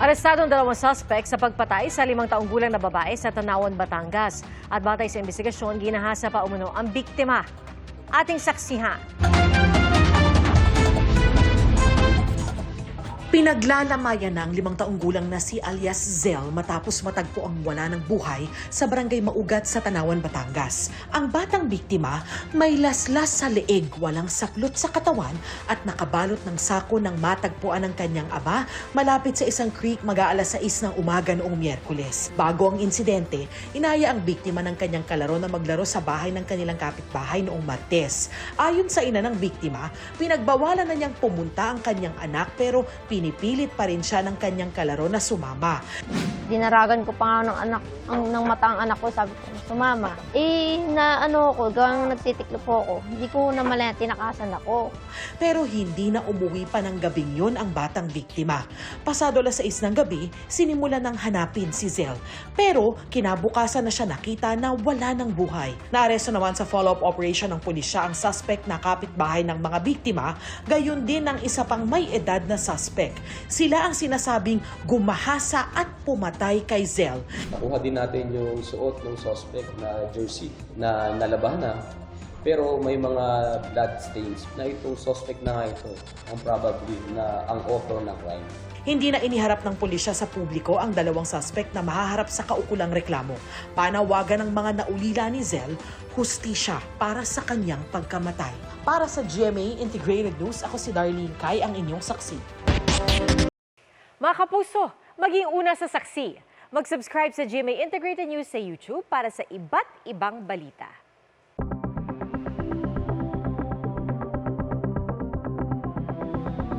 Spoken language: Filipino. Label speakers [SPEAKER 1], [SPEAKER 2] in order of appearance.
[SPEAKER 1] Arestado ang dalawang suspect sa pagpatay sa 5 taong gulang na babae sa Tanawan, Batangas. At batay sa investigasyon, ginahasa pa umano ang biktima. Ating saksihan.
[SPEAKER 2] Pinaglalamayan na ang 5 taong gulang na si alias Zell matapos matagpo ang wala ng buhay sa barangay Maugat sa Tanawan, Batangas. Ang batang biktima may laslas sa leeg, walang saklot sa katawan at nakabalot ng sako ng matagpuan ng kanyang ama malapit sa isang creek mag-aalas 6 ng umaga noong Miyerkules. Bago ang insidente, inaya ang biktima ng kanyang kalaro na maglaro sa bahay ng kanilang kapitbahay noong Martes. Ayon sa ina ng biktima, pinagbawalan na niyang pumunta ang kanyang anak pero pinipilit pa rin siya ng kanyang kalaro na sumama.
[SPEAKER 3] Dinaragan ko pa nga ng mata ang anak ko, sabi ko, sumama. Nagtitiklo po ako. Hindi ko naman tinakasan ako.
[SPEAKER 2] Pero hindi na umuwi pa ng gabing yun ang batang biktima. Pasado 6 ng gabi, sinimula ng hanapin si Zell. Pero kinabukasan na siya nakita na wala ng buhay. Naaresto naman sa follow-up operation ng pulisya ang suspect na kapitbahay ng mga biktima, gayon din ang isa pang may edad na suspect. Sila ang sinasabing gumahasa at pumatay kay Zell.
[SPEAKER 4] Nakuha din natin yung suot ng suspect na jersey na nalabahan na. Pero may mga blood stains na itong suspect na nga ito ang probably na ang author ng crime.
[SPEAKER 2] Hindi na iniharap ng pulisya sa publiko ang dalawang suspect na mahaharap sa kaukulang reklamo. Panawagan ng mga naulila ni Zell, hustisya para sa kanyang pagkamatay. Para sa GMA Integrated News, ako si Darlene Kai, ang inyong saksi.
[SPEAKER 1] Mga kapuso, maging una sa saksi. Mag-subscribe sa GMA Integrated News sa YouTube para sa iba't ibang balita.